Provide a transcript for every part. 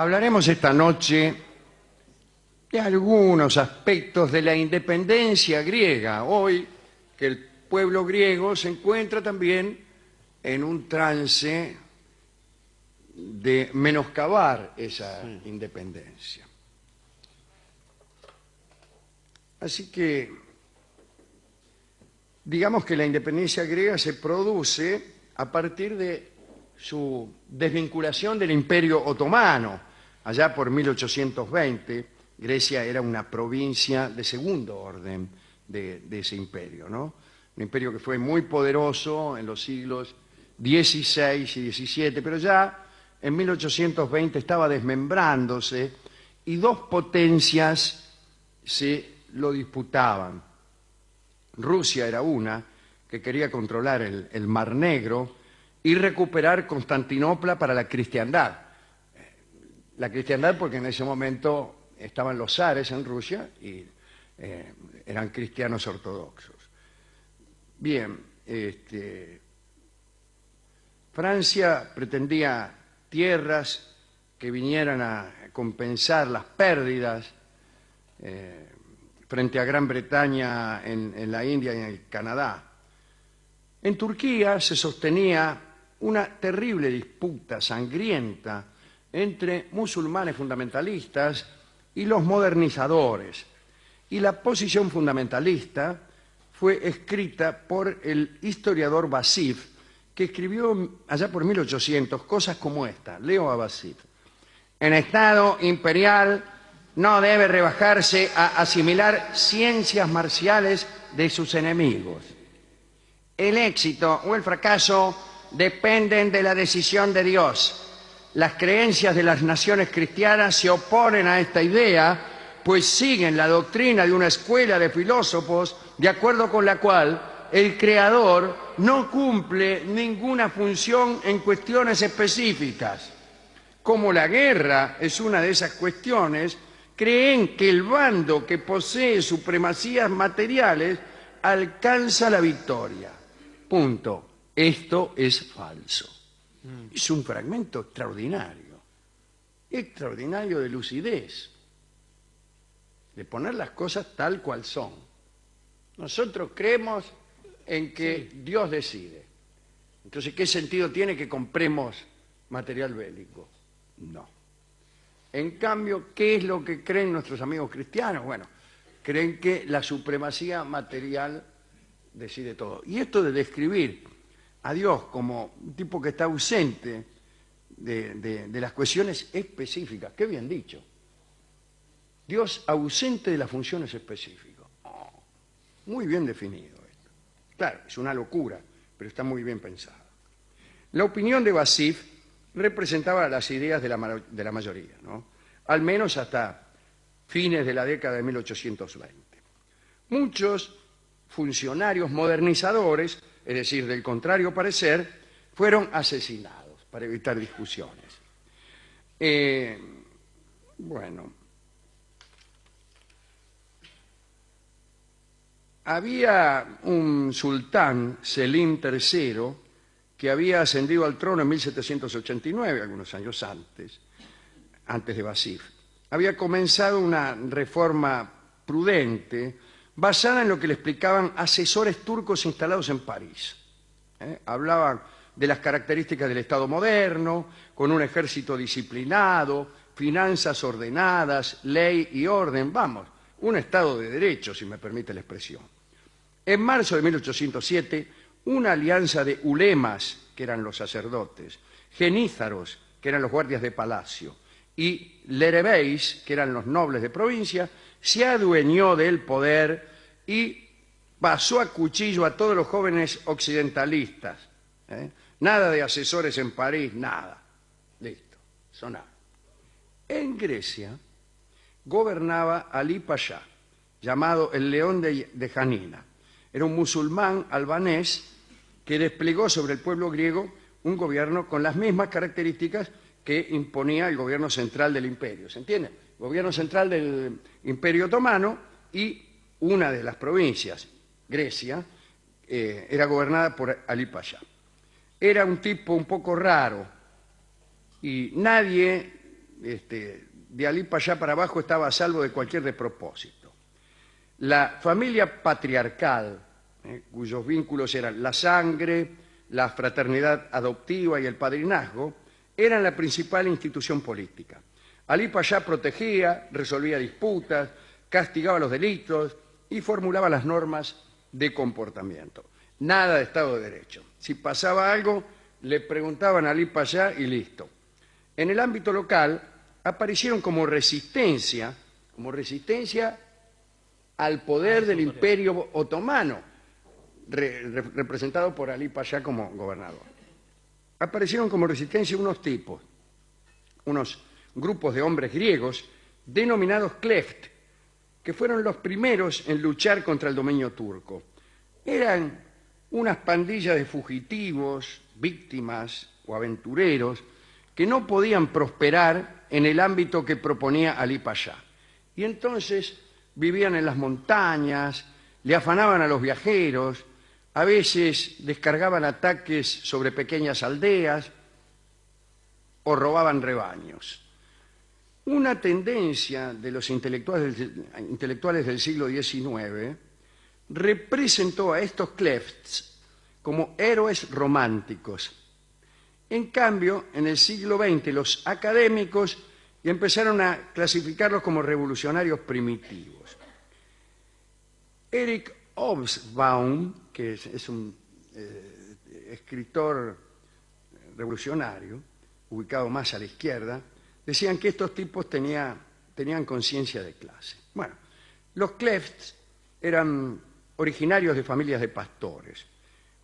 Hablaremos esta noche de algunos aspectos de la independencia griega. Hoy, que el pueblo griego se encuentra también en un trance de menoscabar esa independencia. Así que, digamos que la independencia griega se produce a partir de su desvinculación del Imperio Otomano. Allá por 1820, Grecia era una provincia de segundo orden de ese imperio, ¿no? Un imperio que fue muy poderoso en los siglos XVI y XVII, pero ya en 1820 estaba desmembrándose y dos potencias se lo disputaban. Rusia era una, que quería controlar el Mar Negro y recuperar Constantinopla para la cristiandad. La cristiandad porque en ese momento estaban los zares en Rusia y eran cristianos ortodoxos. Bien, Francia pretendía tierras que vinieran a compensar las pérdidas frente a Gran Bretaña en la India y en el Canadá. En Turquía se sostenía una terrible disputa sangrienta entre musulmanes fundamentalistas y los modernizadores. Y la posición fundamentalista fue escrita por el historiador Vasif, que escribió allá por 1800 cosas como esta. Leo a Vasif. El Estado imperial no debe rebajarse a asimilar ciencias marciales de sus enemigos. El éxito o el fracaso dependen de la decisión de Dios. Las creencias de las naciones cristianas se oponen a esta idea, pues siguen la doctrina de una escuela de filósofos de acuerdo con la cual el Creador no cumple ninguna función en cuestiones específicas. Como la guerra es una de esas cuestiones, creen que el bando que posee supremacías materiales alcanza la victoria. Punto. Esto es falso. Es un fragmento extraordinario de lucidez, de poner las cosas tal cual son. Nosotros creemos en que Dios decide. Entonces, ¿qué sentido tiene que compremos material bélico? No. En cambio, ¿qué es lo que creen nuestros amigos cristianos? Bueno, creen que la supremacía material decide todo. Y esto de describir a Dios como un tipo que está ausente de las cuestiones específicas, qué bien dicho. Dios ausente de las funciones específicas. Oh, muy bien definido esto. Claro, es una locura, pero está muy bien pensado. La opinión de Vasif representaba las ideas de la mayoría, ¿no? Al menos hasta fines de la década de 1820. Muchos funcionarios modernizadores, es decir, del contrario parecer, fueron asesinados para evitar discusiones. Bueno, había un sultán, Selim III, que había ascendido al trono en 1789, algunos años antes de Vasif. Había comenzado una reforma prudente basada en lo que le explicaban asesores turcos instalados en París. Hablaban de las características del Estado moderno, con un ejército disciplinado, finanzas ordenadas, ley y orden, vamos, un Estado de derecho, si me permite la expresión. En marzo de 1807, una alianza de ulemas, que eran los sacerdotes, genízaros, que eran los guardias de palacio, y lerebeis, que eran los nobles de provincia, se adueñó del poder y pasó a cuchillo a todos los jóvenes occidentalistas. Nada de asesores en París, nada. Listo, sonaron. En Grecia gobernaba Ali Pasha, llamado el León de Janina. Era un musulmán albanés que desplegó sobre el pueblo griego un gobierno con las mismas características que imponía el gobierno central del imperio. ¿Se entiende? El gobierno central del Imperio Otomano y una de las provincias, Grecia, era gobernada por Ali Pasha. Era un tipo un poco raro y nadie de Alí Pasha para abajo estaba a salvo de cualquier despropósito. La familia patriarcal, cuyos vínculos eran la sangre, la fraternidad adoptiva y el padrinazgo, eran la principal institución política. Alí Pasha protegía, resolvía disputas, castigaba los delitos y formulaba las normas de comportamiento. Nada de Estado de Derecho. Si pasaba algo, le preguntaban a Alí Pasha y listo. En el ámbito local aparecieron como resistencia al poder del Imperio Otomano, representado por Alí Pasha como gobernador. Aparecieron como resistencia unos grupos de hombres griegos denominados kleft, que fueron los primeros en luchar contra el dominio turco. Eran unas pandillas de fugitivos, víctimas o aventureros que no podían prosperar en el ámbito que proponía Alí Pasha. Y entonces vivían en las montañas, le afanaban a los viajeros, a veces descargaban ataques sobre pequeñas aldeas o robaban rebaños. Una tendencia de los intelectuales del siglo XIX representó a estos klefts como héroes románticos. En cambio, en el siglo XX, los académicos empezaron a clasificarlos como revolucionarios primitivos. Erich Hobsbawm, que es un escritor revolucionario, ubicado más a la izquierda, decían que estos tipos tenían conciencia de clase. Bueno, los klefts eran originarios de familias de pastores.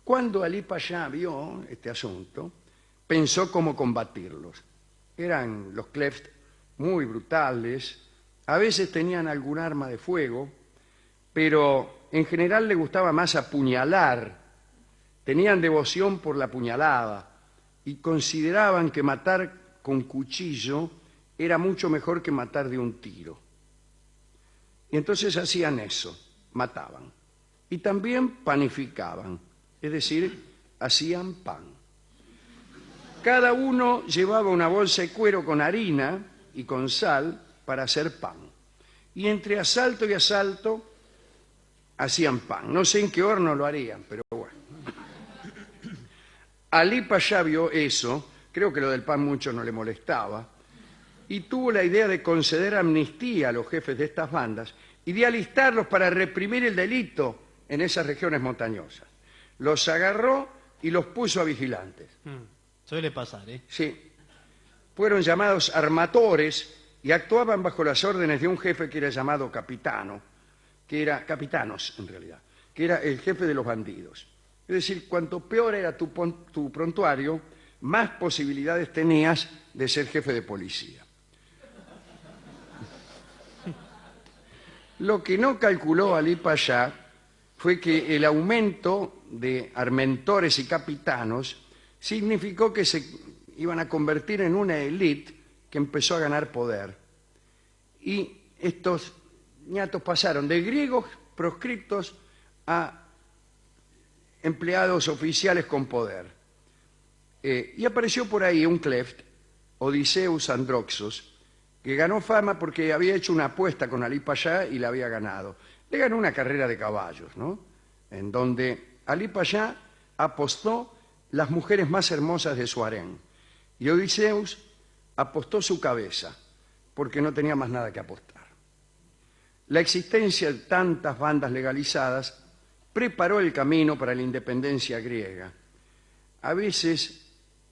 Cuando Alí Pasha vio este asunto, pensó cómo combatirlos. Eran los klefts muy brutales, a veces tenían algún arma de fuego, pero en general les gustaba más apuñalar. Tenían devoción por la puñalada y consideraban que matar con cuchillo era mucho mejor que matar de un tiro. Y entonces hacían eso, mataban. Y también panificaban, es decir, hacían pan. Cada uno llevaba una bolsa de cuero con harina y con sal para hacer pan. Y entre asalto y asalto hacían pan. No sé en qué horno lo harían, pero bueno. Alí Pasha vio eso, creo que lo del pan mucho no le molestaba, y tuvo la idea de conceder amnistía a los jefes de estas bandas y de alistarlos para reprimir el delito en esas regiones montañosas. Los agarró y los puso a vigilantes. Suele pasar, ¿eh? Sí. Fueron llamados armatores y actuaban bajo las órdenes de un jefe que era llamado capitano, que era capitanos en realidad, que era el jefe de los bandidos. Es decir, cuanto peor era tu prontuario, más posibilidades tenías de ser jefe de policía. Lo que no calculó Alí Pasha fue que el aumento de armentores y capitanos significó que se iban a convertir en una élite que empezó a ganar poder. Y estos ñatos pasaron de griegos proscriptos a empleados oficiales con poder. Y apareció por ahí un kleft, Odiseus Androxos, que ganó fama porque había hecho una apuesta con Alí Pasha y la había ganado. Le ganó una carrera de caballos, ¿no? En donde Alí Pasha apostó las mujeres más hermosas de su harén. Y Odiseus apostó su cabeza, porque no tenía más nada que apostar. La existencia de tantas bandas legalizadas preparó el camino para la independencia griega. A veces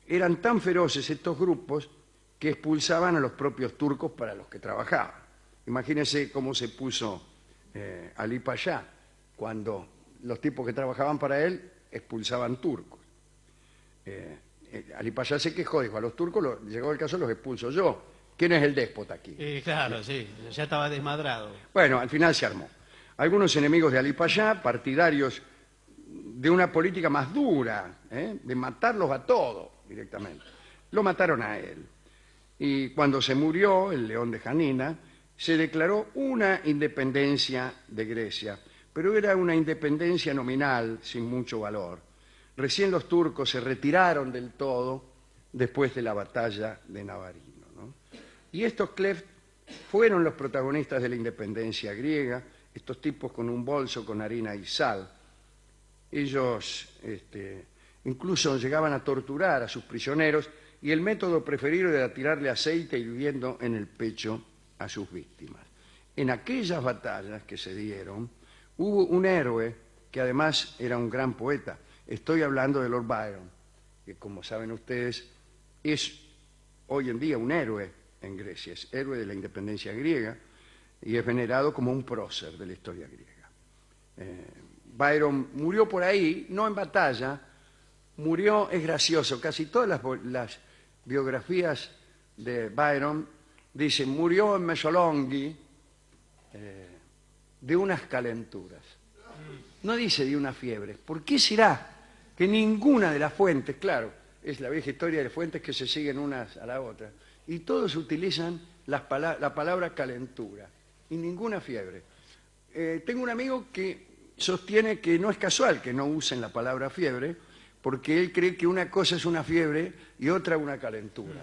eran tan feroces estos grupos que expulsaban a los propios turcos para los que trabajaban. Imagínense cómo se puso Alí Pasha cuando los tipos que trabajaban para él expulsaban turcos. Alí Pasha se quejó, dijo, a los turcos llegó el caso, los expulso yo. ¿Quién es el déspota aquí? Claro, sí, ya estaba desmadrado. Bueno, al final se armó. Algunos enemigos de Alí Pasha, partidarios de una política más dura, de matarlos a todos directamente, lo mataron a él. Y cuando se murió, el león de Janina, se declaró una independencia de Grecia, pero era una independencia nominal, sin mucho valor. Recién los turcos se retiraron del todo después de la batalla de Navarino, ¿no? Y estos Kleft fueron los protagonistas de la independencia griega, estos tipos con un bolso con harina y sal. Ellos incluso llegaban a torturar a sus prisioneros y el método preferido era tirarle aceite hirviendo en el pecho a sus víctimas. En aquellas batallas que se dieron, hubo un héroe que además era un gran poeta. Estoy hablando de Lord Byron, que como saben ustedes es hoy en día un héroe en Grecia, es héroe de la independencia griega y es venerado como un prócer de la historia griega. Byron murió por ahí, no en batalla, murió, es gracioso, casi todas las biografías de Byron dicen murió en Mesolonghi de unas calenturas. No dice de una fiebre. ¿Por qué será que ninguna de las fuentes, claro, es la vieja historia de fuentes que se siguen unas a la otra, y todos utilizan la palabra calentura y ninguna fiebre? Tengo un amigo que sostiene que no es casual que no usen la palabra fiebre, porque él cree que una cosa es una fiebre y otra una calentura.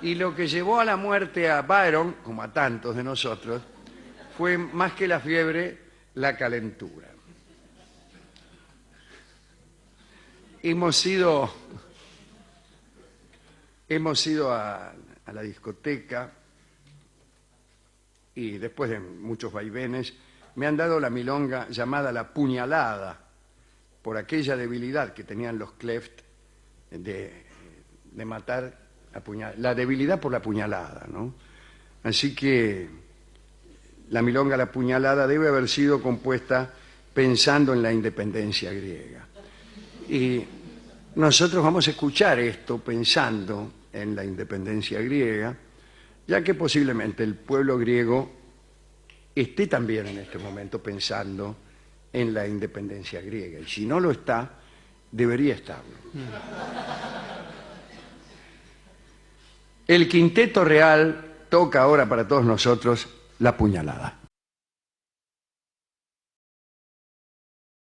Y lo que llevó a la muerte a Byron, como a tantos de nosotros, fue más que la fiebre, la calentura. Hemos ido a la discoteca y después de muchos vaivenes me han dado la milonga llamada La Puñalada, por aquella debilidad que tenían los Kleft de matar a puñalada, la debilidad por la puñalada, ¿no? Así que la milonga La Puñalada debe haber sido compuesta pensando en la independencia griega. Y nosotros vamos a escuchar esto pensando en la independencia griega, ya que posiblemente el pueblo griego esté también en este momento pensando en la independencia griega. Y si no lo está, debería estarlo. El Quinteto Real toca ahora para todos nosotros La Puñalada.